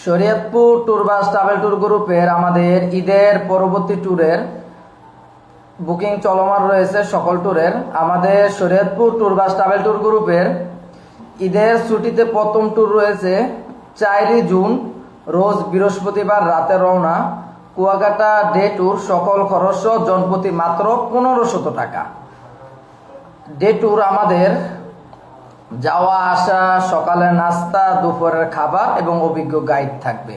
Shariatpur tour bus travel tour গ্রুপের আমাদের ঈদের পরবর্তী ট্যুরের বুকিং চলমান রয়েছে। সকল ট্যুরের আমাদের Shariatpur tour bus travel tour গ্রুপের ঈদের ছুটিতে প্রথম ট্যুর রয়েছে 4 জুন রোজ বৃহস্পতিবার রাতে রওনা, কুয়াকাটা ডে ট্যুর, সকল খরচ জনপ্রতি মাত্র 1500 টাকা। ডে ট্যুর আমাদের যাওয়া আসা, সকালের নাস্তা, দুপুরের খাবার এবং অভিজ্ঞ গাইড থাকবে।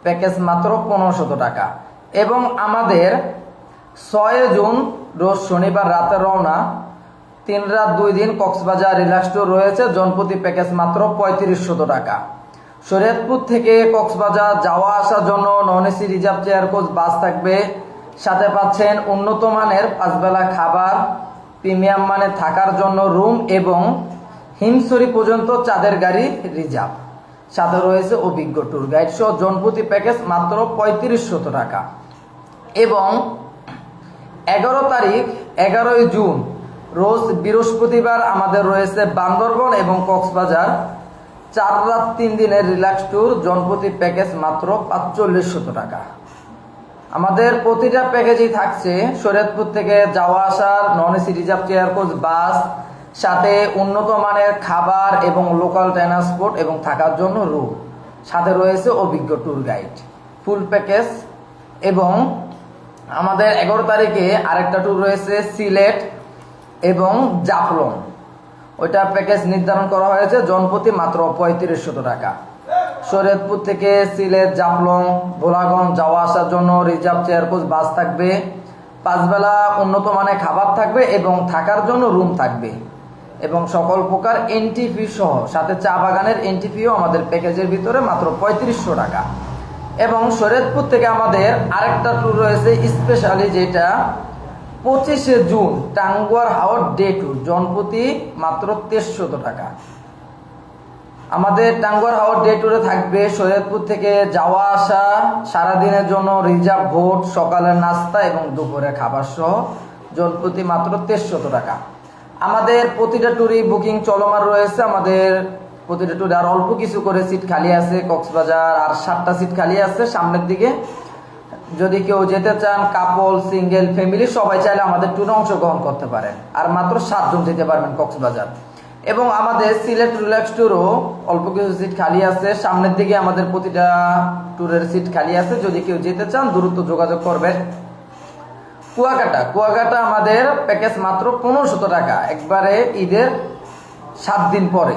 প্যাকেজ মাত্র 1500 টাকা। এবং আমাদের 6 জুন রোজ শনিবার রাতে রওনা, 3 রাত 2 দিন কক্সবাজার রিল্যাক্স ট্যুর রয়েছে, জনপ্রতি প্যাকেজ মাত্র 3500 টাকা। শরীয়তপুর থেকে কক্সবাজার যাওয়া আসার জন্য non AC reserve chair coach বাস থাকবে, সাথে পাচ্ছেন উন্নত মানের 5 বেলা খাবার, প্রিমিয়াম মানে থাকার জন্য রুম এবং হিমছড়ি পর্যন্ত চাঁদের গাড়ি রিজার্ভ, সাথে রয়েছে অভিজ্ঞ ট্যুর গাইড সহ জনপ্রতি প্যাকেজ মাত্র 3500 টাকা। এবং 11 তারিখ 11 জুন রোজ বৃহস্পতিবার আমাদের রয়েছে বান্দরবন এবং কক্সবাজার 4 রাত 3 দিনের রিল্যাক্স ট্যুর, জনপ্রতি প্যাকেজ মাত্র 4500 টাকা। আমাদের প্রতিটা প্যাকেজই থাকছে শরীয়তপুর থেকে যাওয়া আসার non AC reserve chair coach বাস, সাথে উন্নত মানের খাবার এবং লোকাল ট্রান্সপোর্ট এবং থাকার জন্য রুম, সাথে রয়েছে অভিজ্ঞ ট্যুর গাইড, ফুল প্যাকেজ। এবং আমাদের 11 তারিখে আরেকটা ট্যুর রয়েছে সিলেট এবং জাফলং, ওইটা প্যাকেজ নির্ধারণ করা হয়েছে জনপ্রতি মাত্র 3500 টাকা। শরীয়তপুর থেকে সিলেট, জাফলং, ভোলাগঞ্জ যাওয়া আসার জন্য রিজার্ভ চেয়ার কোচ বাস থাকবে, 5 বেলা উন্নত মানের খাবার থাকবে এবং থাকার জন্য রুম থাকবে এবং সকল প্রকার এন্ট্রি ফি সহ, সাথে চা বাগানের এন্ট্রি ফিও আমাদের প্যাকেজের ভিতরে মাত্র 3500 টাকা। এবং শরীয়তপুর থেকে আমাদের আরেকটা ট্যুর রয়েছে স্পেশালি, যেটা 25 June Tanguar Haor day tour, জনপ্রতি মাত্র 1300 টাকা। আমাদের টাঙ্গুয়ার হাওর ডে ট্যুরে থাকবে শরীয়তপুর থেকে যাওয়া আসা সারাদিনের জন্য রিজার্ভ বোট, সকালের নাস্তা এবং দুপুরের খাবার সহ জনপ্রতি মাত্র 1300 টাকা। আমাদের প্রতিটা ট্যুরই বুকিং চলমান রয়েছে। আমাদের প্রতিটা ট্যুরে আর অল্প কিছু করে সিট খালি আছে। কক্সবাজার আর 7টা সিট খালি আছে সামনের দিকে। যদি কেউ যেতে চান, কাপল, সিঙ্গেল, ফ্যামিলি সবাই চাইলে আমাদের ট্যুরে অংশগ্রহণ করতে পারেন। আর মাত্র 7 জন যেতে পারবেন কক্সবাজার। এবং আমাদের সিলেট রিল্যাক্স ট্যুরও অল্প কিছু সিট খালি আছে সামনের দিকে। আমাদের প্রতিটা ট্যুরের সিট খালি আছে, যদি কেউ যেতে চান দ্রুত যোগাযোগ করবেন। কুয়াকাটা আমাদের প্যাকেজ মাত্র 1500 টাকা, একবারে ঈদের 7 দিন পরে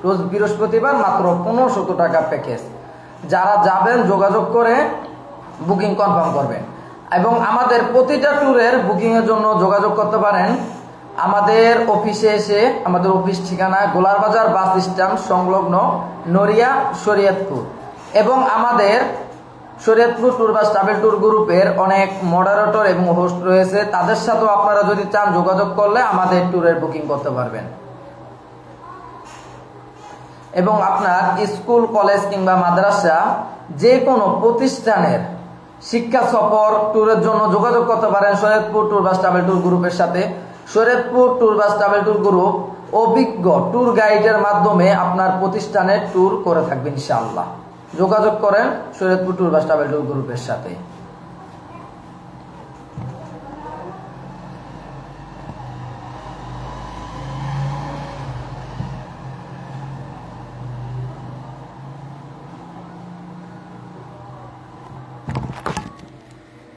রোজ বৃহস্পতিবার মাত্র 1500 টাকা প্যাকেজ। যারা যাবেন যোগাযোগ করে বুকিং কনফার্ম করবেন। এবং আমাদের প্রতিটা ট্যুরের বুকিংয়ের জন্য যোগাযোগ করতে পারেন আমাদের অফিসে এসে। আমাদের অফিস ঠিকানা গোলার বাজার বাস স্ট্যান্ড সংলগ্ন নড়িয়া, শরীয়তপুর। এবং আমাদের Shariatpur tour bus travel tour গ্রুপের অনেক মডারেটর এবং হোস্ট রয়েছে, তাদের সাথেও আপনারা যদি চান যোগাযোগ করলে আমাদের ট্যুরের বুকিং করতে পারবেন। এবং আপনার স্কুল, কলেজ কিংবা মাদ্রাসা যে কোনো প্রতিষ্ঠানের শিক্ষা সফর ট্যুরের জন্য যোগাযোগ করতে পারেন Shariatpur tour bus travel tour গ্রুপের সাথে। Shariatpur tour bus travel tour group অভিজ্ঞ ট্যুর গাইডের মাধ্যমে আপনার প্রতিষ্ঠানের ট্যুর করে থাকবে ইনশাআল্লাহ। যোগাযোগ করেন Shariatpur tour bus travel tour গ্রুপের সাথে।